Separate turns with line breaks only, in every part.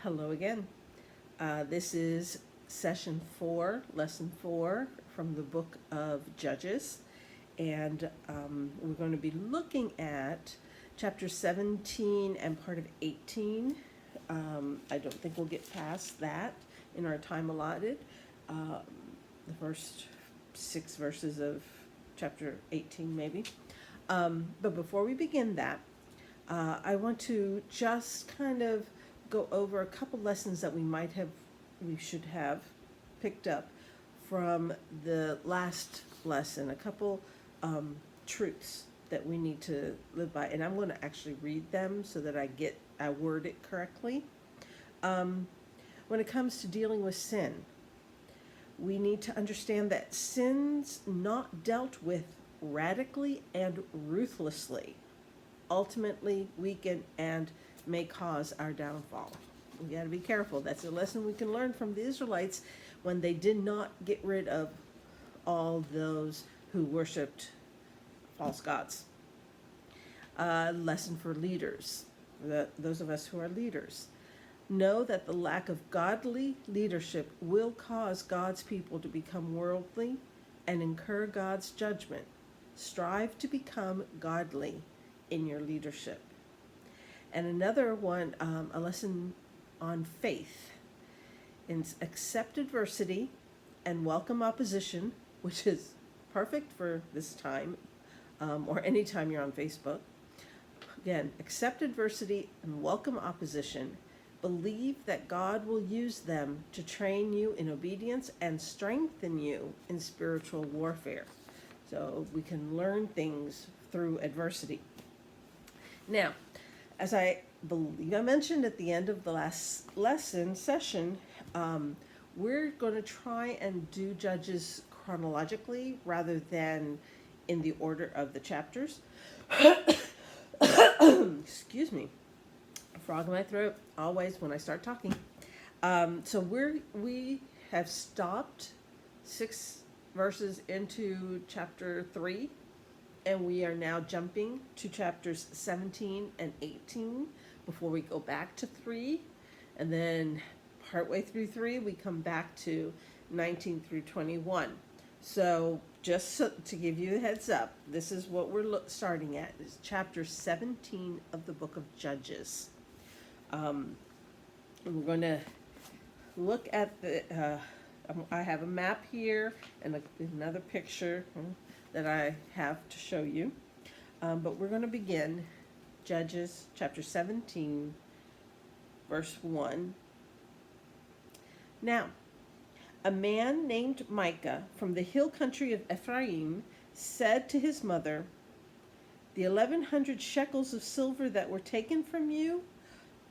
Hello again. This is session 4, lesson 4 from the book of Judges. And we're going to be looking at chapter 17 and part of 18. I don't think we'll get past that in our time allotted. The first 6 verses of chapter 18, maybe. But before we begin that, I want to just kind of go over a couple lessons that we should have picked up from the last lesson, a couple truths that we need to live by. And I'm going to actually read them so that I word it correctly. When it comes to dealing with sin, we need to understand that sin's not dealt with radically and ruthlessly, ultimately weaken and may cause our downfall. We got to be careful. That's a lesson we can learn from the Israelites when they did not get rid of all those who worshipped false gods. Lesson for leaders, those of us who are leaders. Know that the lack of godly leadership will cause God's people to become worldly and incur God's judgment. Strive to become godly in your leadership. And another one, a lesson on faith. Accept adversity and welcome opposition, which is perfect for this time, or any time you're on Facebook. Again, accept adversity and welcome opposition. Believe that God will use them to train you in obedience and strengthen you in spiritual warfare. So we can learn things through adversity. Now, as I believe I mentioned at the end of the last session, we're going to try and do Judges chronologically rather than in the order of the chapters. Excuse me. A frog in my throat, always when I start talking. So we have stopped 6 verses into chapter 3. And we are now jumping to chapters 17 and 18 before we go back to 3. And then partway through 3, we come back to 19 through 21. So just to give you a heads up, this is what we're starting at. Is chapter 17 of the book of Judges. And we're going to look at the, I have a map here and another picture that I have to show you. But we're going to begin Judges chapter 17, verse 1. Now, a man named Micah from the hill country of Ephraim said to his mother, "The 1,100 shekels of silver that were taken from you,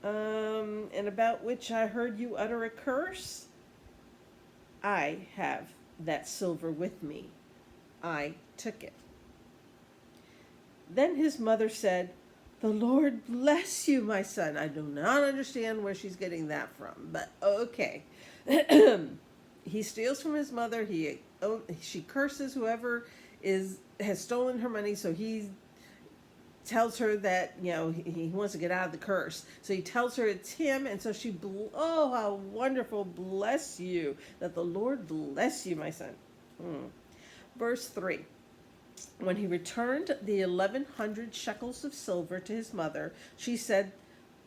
and about which I heard you utter a curse, I have that silver with me. I took it." Then his mother said, "The Lord bless you, my son." I do not understand where she's getting that from, but okay. He steals from his mother. She curses whoever has stolen her money, so he tells her that, he wants to get out of the curse. So he tells her it's him, and so she, oh, how wonderful, bless you, that the Lord bless you, my son. Verse 3, when he returned the 1,100 shekels of silver to his mother, she said,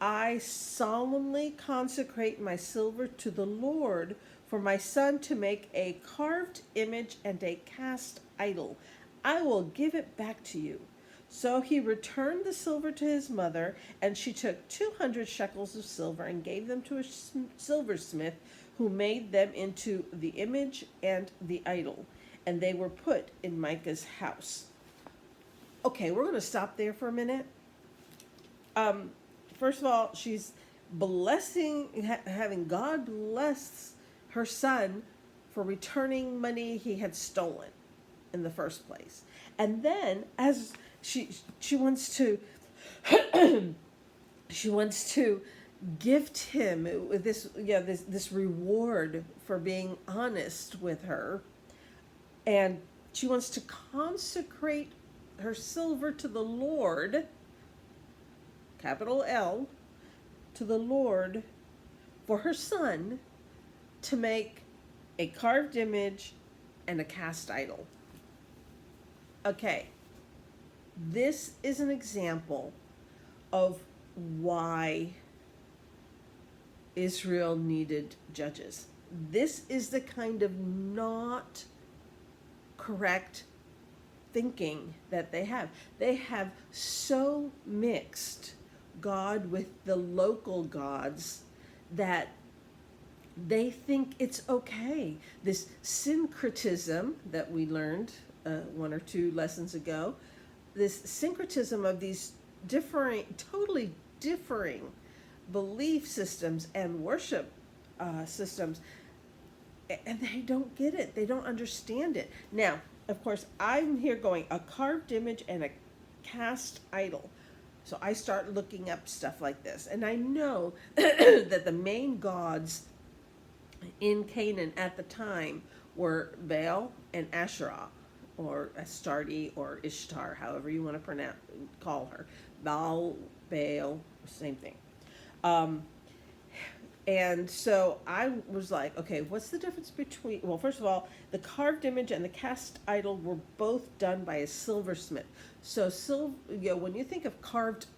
"I solemnly consecrate my silver to the Lord for my son to make a carved image and a cast idol. I will give it back to you." So he returned the silver to his mother, and she took 200 shekels of silver and gave them to a silversmith who made them into the image and the idol. And they were put in Micah's house. Okay, we're going to stop there for a minute. First of all, she's having God bless her son for returning money he had stolen in the first place. And then, as she wants to, she wants to gift him with this reward for being honest with her. And she wants to consecrate her silver to the Lord, capital L, to the Lord for her son to make a carved image and a cast idol. Okay, this is an example of why Israel needed judges. This is the kind of not correct thinking that they have. They have so mixed God with the local gods that they think it's okay. This syncretism that we learned one or two lessons ago, this syncretism of these totally differing belief systems and worship systems, and they don't get it. They don't understand it. Now, of course, I'm here going, a carved image and a cast idol. So I start looking up stuff like this. And I know that the main gods in Canaan at the time were Baal and Asherah, or Astarte, or Ishtar, however you want to call her. Baal, Baal, same thing. And so I was like, okay, what's the difference between, well, first of all, the carved image and the cast idol were both done by a silversmith. So, when you think of carved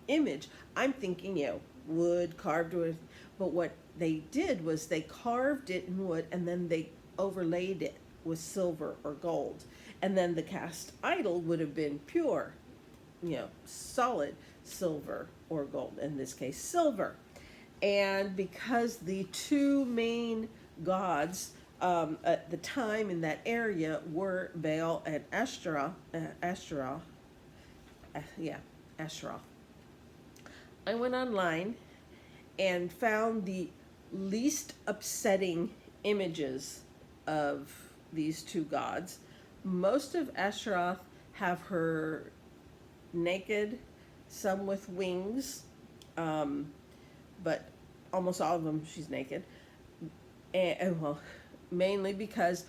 image, I'm thinking, wood, carved wood. But what they did was they carved it in wood and then they overlaid it with silver or gold. And then the cast idol would have been pure, solid silver or gold, in this case, silver. And because the two main gods at the time in that area were Baal and Asherah, I went online and found the least upsetting images of these two gods. Most of Asherah have her naked, some with wings, but almost all of them she's naked, and well, mainly because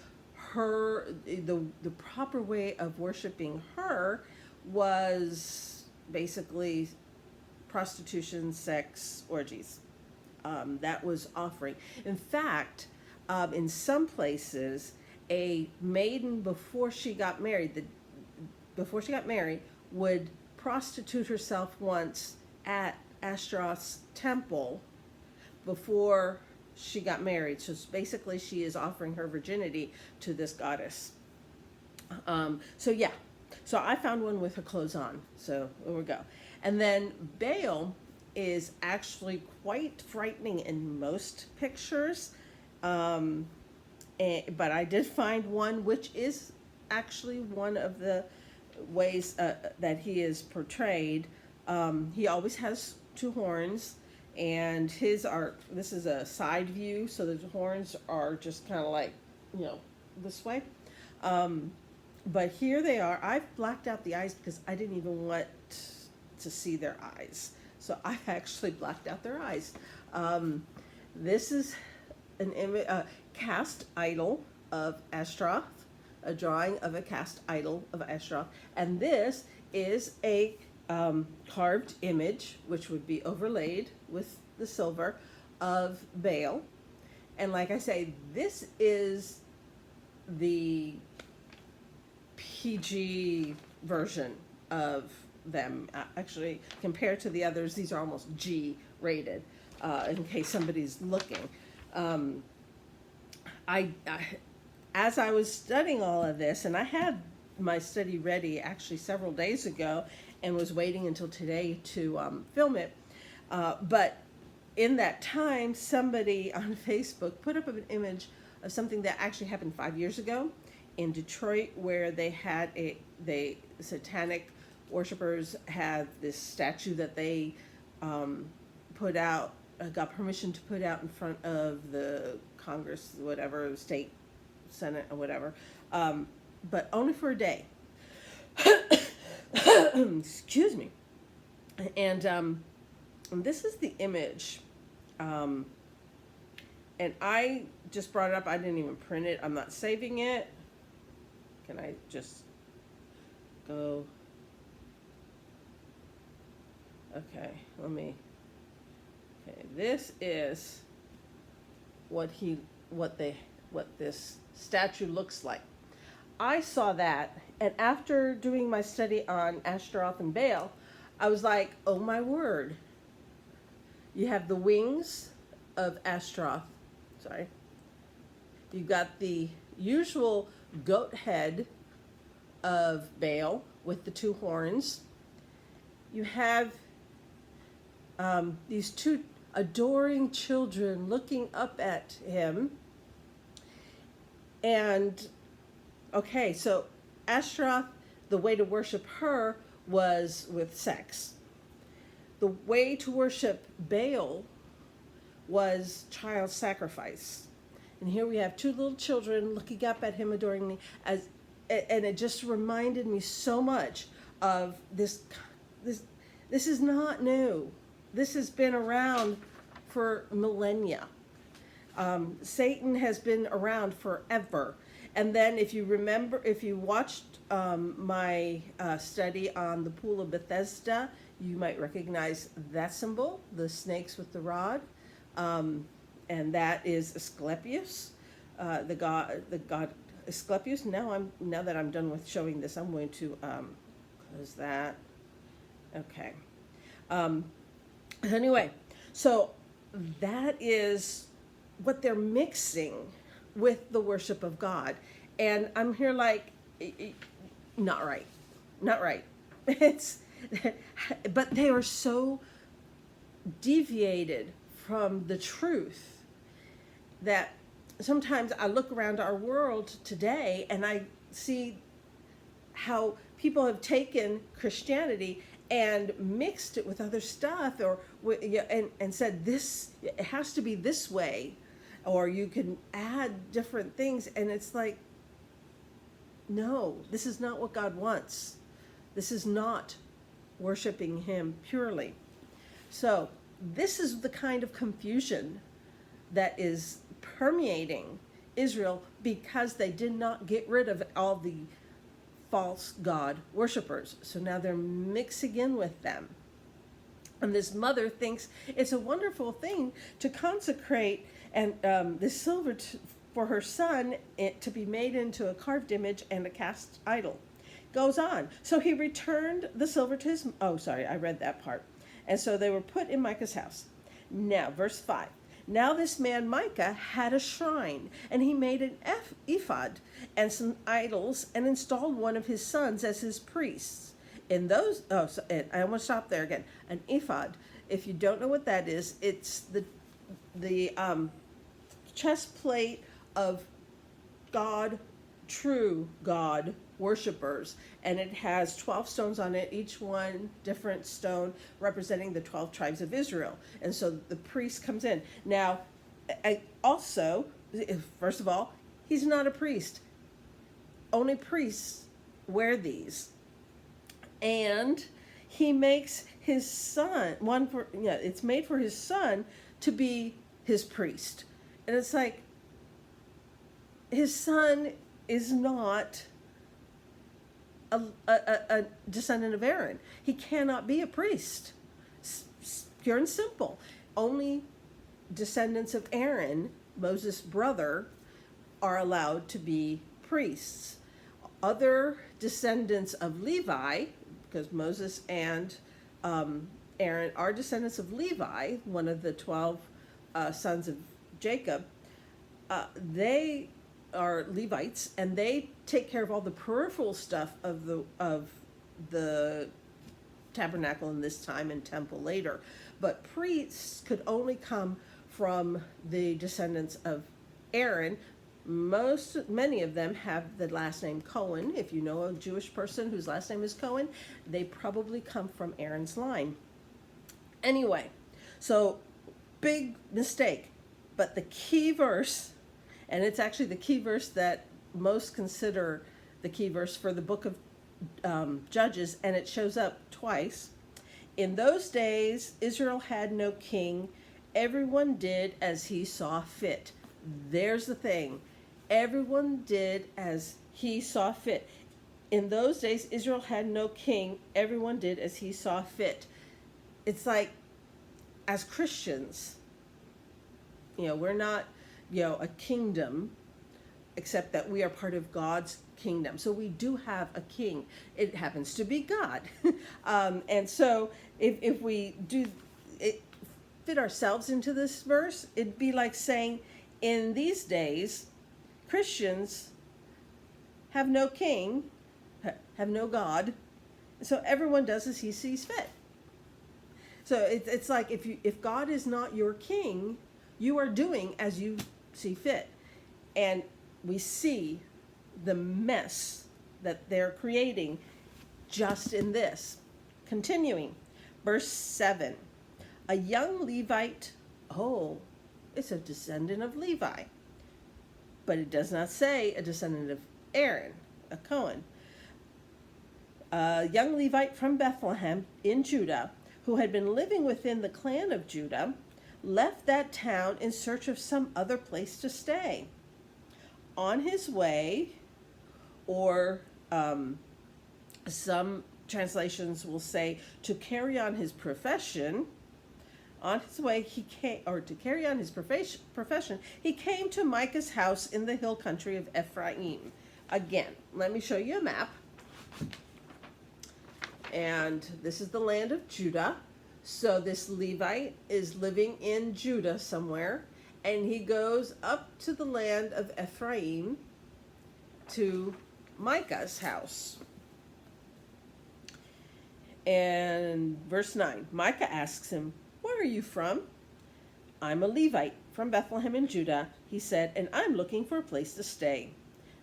the proper way of worshiping her was basically prostitution, sex, orgies. That was offering. In fact, in some places, a maiden before she got married would prostitute herself once at Ashtaroth's temple before she got married. So basically she is offering her virginity to this goddess. So I found one with her clothes on. So there we go. And then Baal is actually quite frightening in most pictures. But I did find one which is actually one of the ways that he is portrayed. He always has two horns, and this is a side view, so the horns are just kind of like, this way. But here they are. I've blacked out the eyes because I didn't even want to see their eyes. So I actually blacked out their eyes. This is an image, cast idol of Ashtaroth, a drawing of a cast idol of Ashtaroth. And this is a carved image, which would be overlaid with the silver, of Baal. And like I say, this is the PG version of them. Actually, compared to the others, these are almost G rated, in case somebody's looking. As I was studying all of this, and I had my study ready actually several days ago and was waiting until today to film it, but in that time, somebody on Facebook put up an image of something that actually happened 5 years ago in Detroit, where they had the satanic worshipers had this statue that they put out, got permission to put out in front of the Congress, whatever, state Senate or whatever, but only for a day. Excuse me. And this is the image, and I just brought it up. I didn't even print it. I'm not saving it. Can I just go? Okay, this is what this statue looks like. I saw that, and after doing my study on Ashtaroth and Baal, I was like, oh my word. You have the wings of Ashtaroth. Sorry. You've got the usual goat head of Baal with the two horns. You have these two adoring children looking up at him. And, okay, so Ashtaroth, the way to worship her was with sex. The way to worship Baal was child sacrifice. And here we have two little children looking up at him adoringly, and it just reminded me so much of this. This is not new. This has been around for millennia. Satan has been around forever. And then if you watched my study on the Pool of Bethesda, you might recognize that symbol, the snakes with the rod. And that is Asclepius, the god Asclepius. Now that I'm done with showing this, I'm going to close that. Okay. Anyway, so that is what they're mixing with the worship of God, and I'm here like, not right. But they are so deviated from the truth that sometimes I look around our world today and I see how people have taken Christianity and mixed it with other stuff, and said this, it has to be this way, or you can add different things, and it's like, no, this is not what God wants. This is not worshiping him purely. So this is the kind of confusion that is permeating Israel because they did not get rid of all the false god worshipers. So now they're mixing in with them. And this mother thinks it's a wonderful thing to consecrate and this silver for her son to be made into a carved image and a cast idol. Goes on. So he returned the silver to his... Oh, sorry, I read that part. And so they were put in Micah's house. Now, verse 5. Now this man Micah had a shrine, and he made an ephod and some idols, and installed one of his sons as his priests. In those... Oh, so, I want to stop there again. An ephod, if you don't know what that is, it's the chest plate of God, true God worshipers, and it has 12 stones on it, each one different stone representing the 12 tribes of Israel. And so the priest comes in. Now, first of all, he's not a priest. Only priests wear these. And he makes his son, it's made for his son to be his priest. And it's like, his son is not a descendant of Aaron. He cannot be a priest. Pure and simple. Only descendants of Aaron, Moses' brother, are allowed to be priests. Other descendants of Levi, because Moses and Aaron are descendants of Levi, one of the 12 sons of Jacob, they are Levites, and they take care of all the peripheral stuff of the tabernacle in this time and temple later. But priests could only come from the descendants of Aaron. Many of them have the last name Cohen. If you know a Jewish person whose last name is Cohen, they probably come from Aaron's line. Anyway, so big mistake. But the key verse, and it's actually the key verse that most consider the key verse for the book of Judges, and it shows up twice. In those days, Israel had no king. Everyone did as he saw fit. There's the thing. Everyone did as he saw fit. In those days, Israel had no king. Everyone did as he saw fit. It's like, as Christians, we're not, a kingdom, except that we are part of God's kingdom. So we do have a king. It happens to be God. And so if we do fit ourselves into this verse, it'd be like saying, in these days, Christians have no king, have no God, so everyone does as he sees fit. So it's like if God is not your king, you are doing as you see fit. And we see the mess that they're creating just in this. Continuing, verse 7. A young Levite, it's a descendant of Levi. But it does not say a descendant of Aaron, a Cohen. A young Levite from Bethlehem in Judah, who had been living within the clan of Judah, left that town in search of some other place to stay. On his way, or some translations will say to carry on his profession, to carry on his profession, he came to Micah's house in the hill country of Ephraim. Again, let me show you a map. And this is the land of Judah. So this Levite is living in Judah somewhere, and he goes up to the land of Ephraim to Micah's house. And verse 9, Micah asks him, "Where are you from?" "I'm a Levite from Bethlehem in Judah," he said, "and I'm looking for a place to stay."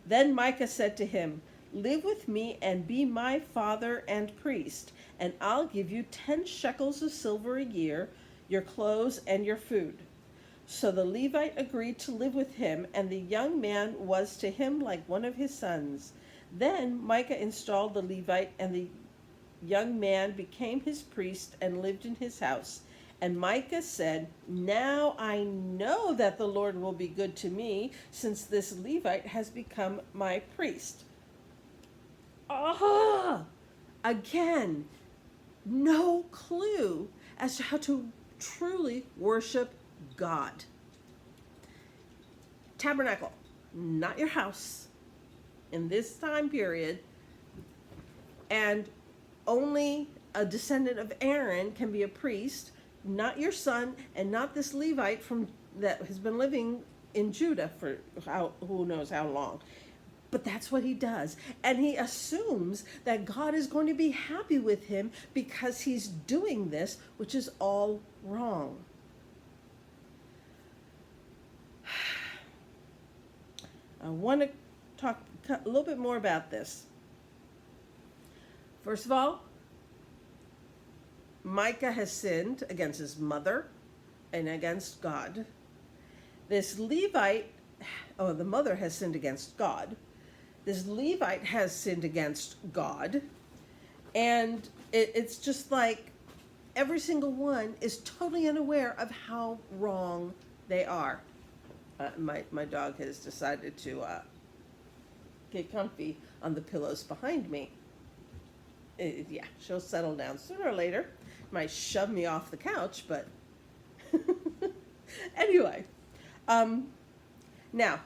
Then Micah said to him, "Live with me and be my father and priest, and I'll give you 10 shekels of silver a year, your clothes and your food." So the Levite agreed to live with him, and the young man was to him like one of his sons. Then Micah installed the Levite, and the young man became his priest and lived in his house. And Micah said, "Now I know that the Lord will be good to me, since this Levite has become my priest." Again, no clue as to how to truly worship God. Tabernacle, not your house in this time period, and only a descendant of Aaron can be a priest, not your son, and not this Levite that has been living in Judah for who knows how long. But that's what he does. And he assumes that God is going to be happy with him because he's doing this, which is all wrong. I want to talk a little bit more about this. First of all, Micah has sinned against his mother and against God. This Levite, the mother has sinned against God. This Levite has sinned against God. And it's just like every single one is totally unaware of how wrong they are. My dog has decided to get comfy on the pillows behind me. She'll settle down sooner or later. Might shove me off the couch, but anyway. Now,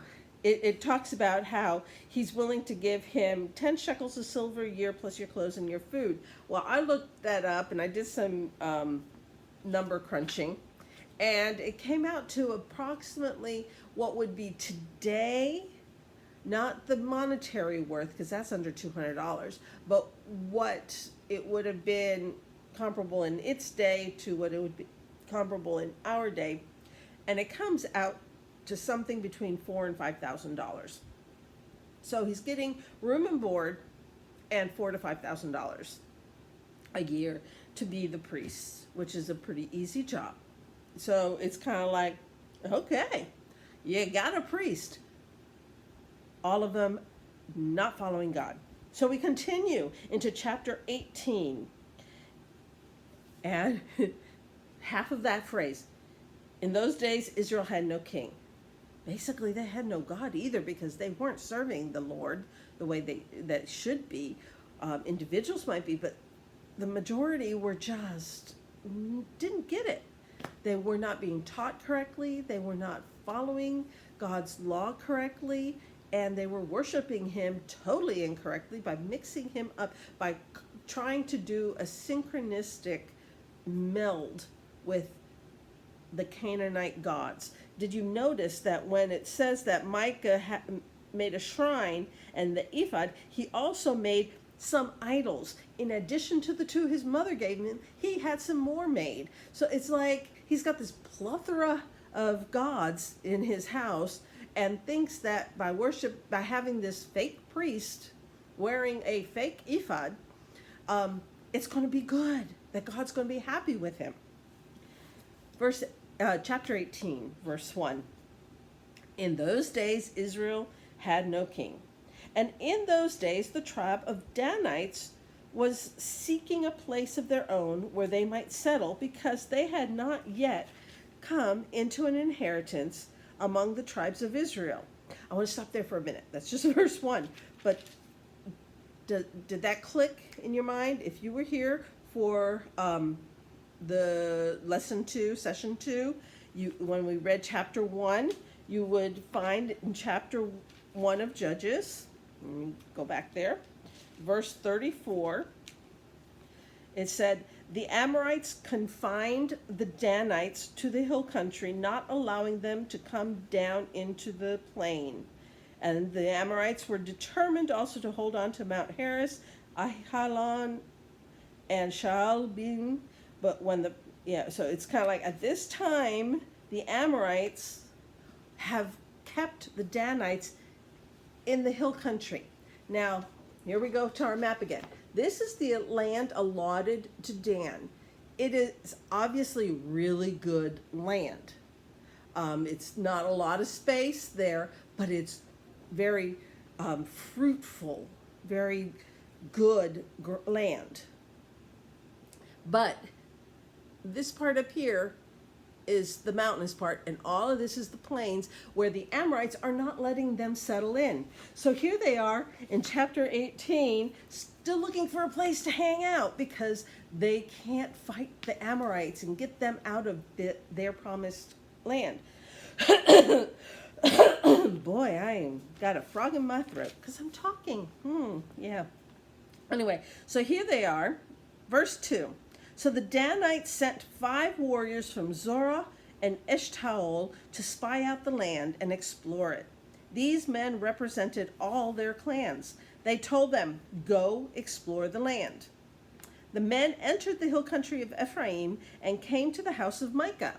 it talks about how he's willing to give him 10 shekels of silver a year plus your clothes and your food. Well, I looked that up and I did some number crunching, and it came out to approximately what would be today, not the monetary worth, because that's under $200, but what it would have been comparable in its day to what it would be comparable in our day. And it comes out to something between $4,000 and $5,000. So he's getting room and board and $4,000 to $5,000 a year to be the priest, which is a pretty easy job. So it's kind of like, okay, you got a priest. All of them not following God. So we continue into chapter 18. And half of that phrase, in those days, Israel had no king. Basically, they had no God either, because they weren't serving the Lord the way that should be. Individuals might be, but the majority were just didn't get it. They were not being taught correctly. They were not following God's law correctly. And they were worshiping him totally incorrectly by mixing him up, by trying to do a synchronistic meld with the Canaanite gods. Did you notice that when it says that Micah made a shrine and the ephod, he also made some idols. In addition to the two his mother gave him, he had some more made. So it's like he's got this plethora of gods in his house and thinks that by having this fake priest wearing a fake ephod, it's going to be good, that God's going to be happy with him. Chapter 18, verse 1. In those days, Israel had no king. And in those days, the tribe of Danites was seeking a place of their own where they might settle, because they had not yet come into an inheritance among the tribes of Israel. I want to stop there for a minute. That's just verse 1. But did that click in your mind? If you were here for the lesson 2, session 2, when we read chapter 1, you would find in chapter 1 of Judges, let me go back there, verse 34, it said, the Amorites confined the Danites to the hill country, not allowing them to come down into the plain. And the Amorites were determined also to hold on to Mount Heres, Ahialon, and Shaalbim. But so it's kind of like at this time, the Amorites have kept the Danites in the hill country. Now, here we go to our map again. This is the land allotted to Dan. It is obviously really good land. It's not a lot of space there, but it's very fruitful, very good land. But this part up here is the mountainous part, and all of this is the plains where the Amorites are not letting them settle in. So here they are in chapter 18, still looking for a place to hang out because they can't fight the Amorites and get them out of their promised land. Boy, I got a frog in my throat because I'm talking. Yeah. Anyway, so here they are, verse 2. So the Danites sent 5 warriors from Zorah and Eshtaol to spy out the land and explore it. These men represented all their clans. They told them, go explore the land. The men entered the hill country of Ephraim and came to the house of Micah,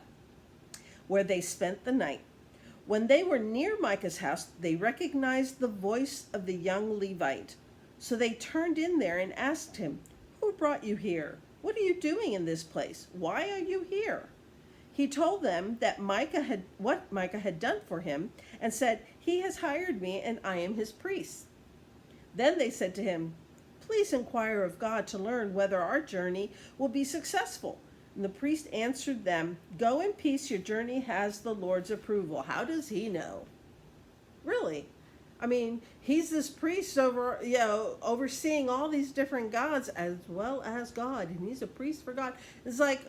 where they spent the night. When they were near Micah's house, they recognized the voice of the young Levite. So they turned in there and asked him, who brought you here? What are you doing in this place? Why are you here? He told them that what Micah had done for him, and said, he has hired me and I am his priest. Then they said to him, please inquire of God to learn whether our journey will be successful. And the priest answered them, go in peace, your journey has the Lord's approval. How does he know? Really? I mean, he's this priest overseeing all these different gods as well as God, and he's a priest for God. It's like,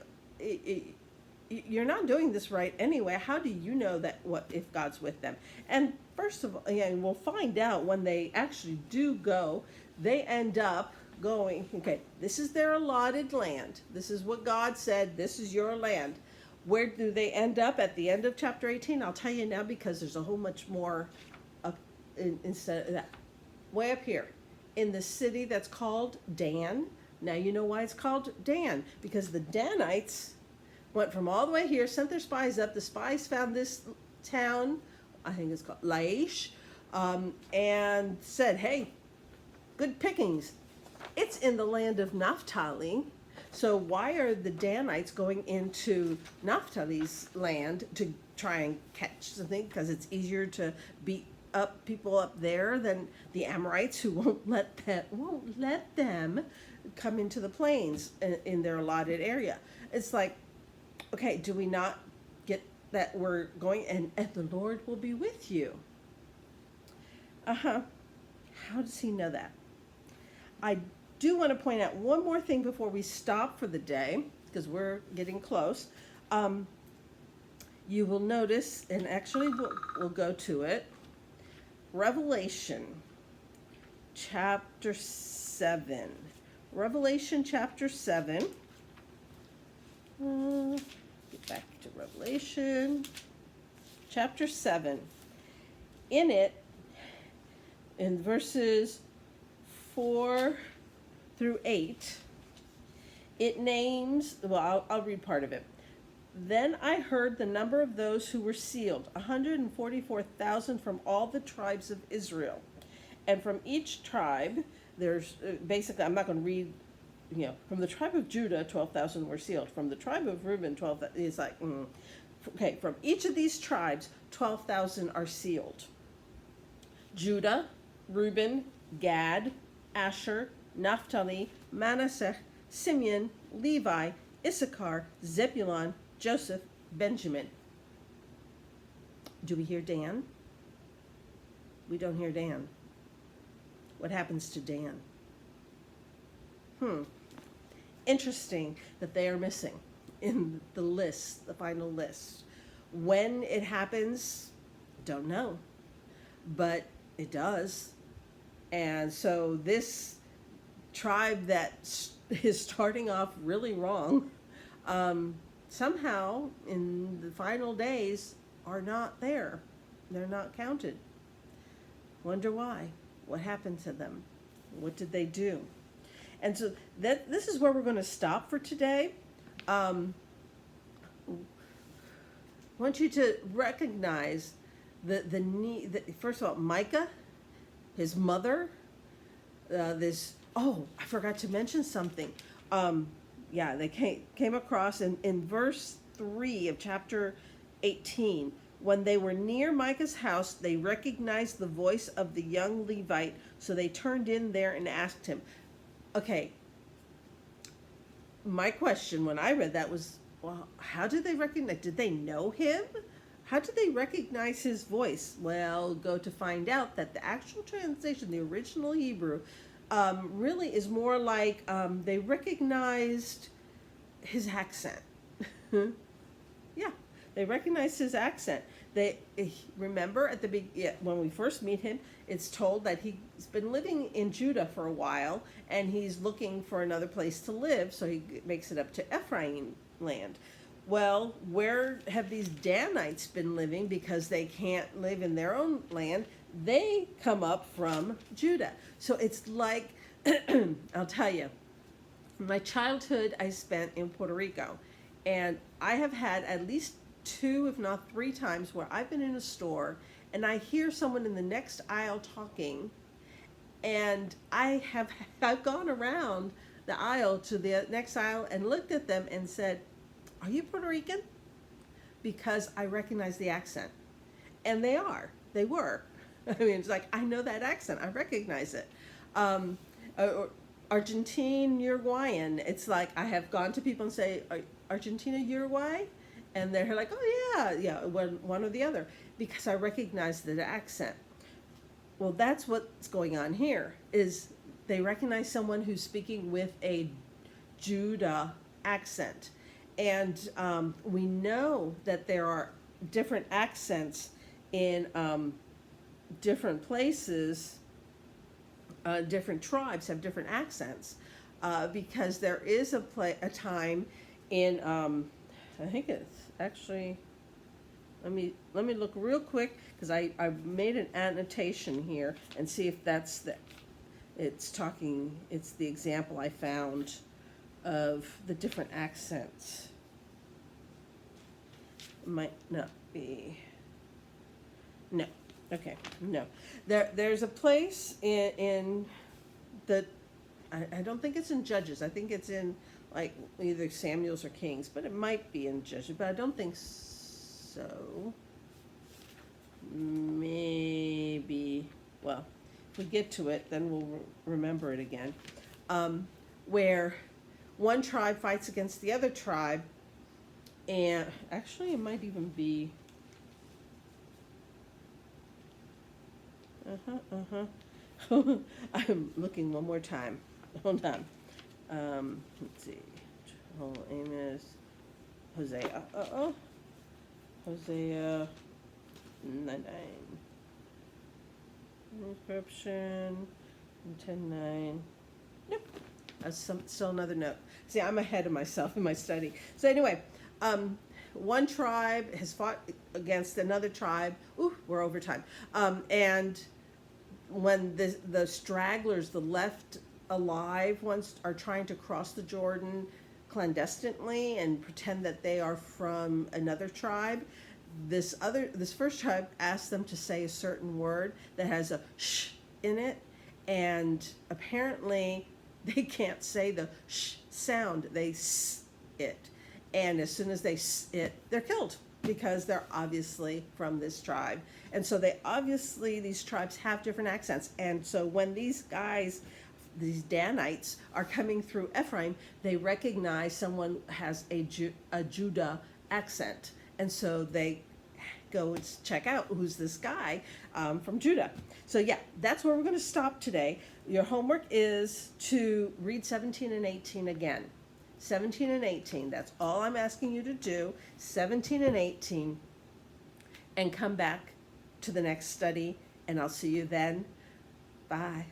you're not doing this right anyway. How do you know that if God's with them? And first of all, we'll find out when they actually do go. They end up going, okay, this is their allotted land. This is what God said. This is your land. Where do they end up at the end of chapter 18? I'll tell you now, because there's a whole much more instead of that. Way up here in the city that's called Dan. Now you know why it's called Dan, because the Danites went from all the way here, sent their spies up. The spies found this town, I think it's called Laish, and said, hey, good pickings. It's in the land of Naphtali. So why are the Danites going into Naphtali's land to try and catch something? Because it's easier to beat up people up there than the Amorites, who won't let them come into the plains in their allotted area. It's like, okay, do we not get that we're going and the Lord will be with you? How does he know that? I do want to point out one more thing before we stop for the day, because we're getting close. Um, you will notice, and actually we'll go to it, Revelation chapter 7. Revelation chapter 7. Get back to Revelation chapter 7. In it, in verses 4 through 8, it names, well, I'll read part of it. Then I heard the number of those who were sealed, 144,000 from all the tribes of Israel. And from each tribe, there's basically, I'm not going to read, from the tribe of Judah, 12,000 were sealed. From the tribe of Reuben, 12,000, it's like, okay, from each of these tribes, 12,000 are sealed. Judah, Reuben, Gad, Asher, Naphtali, Manasseh, Simeon, Levi, Issachar, Zebulun, Joseph, Benjamin. Do we hear Dan? We don't hear Dan. What happens to Dan? Interesting that they are missing in the list, the final list. When it happens, don't know, but it does. And so this tribe that is starting off really wrong, somehow in the final days are not there. They're not counted. Wonder why? What happened to them? What did they do? And so this is where we're going to stop for today. I want you to recognize the need. First of all, Micah, his mother, I forgot to mention something. They came across in verse 3 of chapter 18. When they were near Micah's house, they recognized the voice of the young Levite, so they turned in there and asked him. Okay, my question when I read that was, well, how did they recognize? Did they know him? How did they recognize his voice? Well, go to find out that the actual translation, the original Hebrew, really is more like they recognized his accent. Yeah, they recognized his accent. They remember at when we first meet him, it's told that he's been living in Judah for a while and he's looking for another place to live, so he makes it up to Ephraim land. Well, where have these Danites been living because they can't live in their own land? They come up from Judah. So it's like, I'll tell you, my childhood I spent in Puerto Rico, and I have had at least 2, if not 3 times where I've been in a store and I hear someone in the next aisle talking, and I've gone around the aisle to the next aisle and looked at them and said, "Are you Puerto Rican?" Because I recognize the accent. And they were. I mean, it's like, I know that accent. I recognize it. Argentine, Uruguayan. It's like, I have gone to people and say, Argentina, Uruguay? And they're like, oh yeah, one or the other. Because I recognize the accent. Well, that's what's going on here, is they recognize someone who's speaking with a Judah accent. And we know that there are different accents in different places. Different tribes have different accents because there is a time in I think it's actually, let me look real quick because I made an annotation here and see if that's it's the example I found of the different accents. Might not be. No. Okay. No. There's a place in the, I don't think it's in Judges. I think it's in like either Samuel's or Kings, but it might be in Judges, but I don't think so. Maybe, well, if we get to it, then we'll remember it again. Where one tribe fights against the other tribe, and actually it might even be, I'm looking one more time. Hold on. Let's see. Amos. Hosea. Hosea 9. Inscription 10:9. Nope. That's still another note. See, I'm ahead of myself in my study. So anyway, one tribe has fought against another tribe. Ooh, we're over time. And when the stragglers, the left alive ones, are trying to cross the Jordan clandestinely and pretend that they are from another tribe, this first tribe asks them to say a certain word that has a sh in it, and apparently they can't say the sh sound. They s it, and as soon as they s it, they're killed because they're obviously from this tribe. And so these tribes have different accents. And so when these guys, these Danites, are coming through Ephraim, they recognize someone has a Judah accent. And so they go and check out who's this guy from Judah. So yeah, that's where we're going to stop today. Your homework is to read 17 and 18 again. 17 and 18, that's all I'm asking you to do. 17 and 18, and come back to the next study, and I'll see you then. Bye.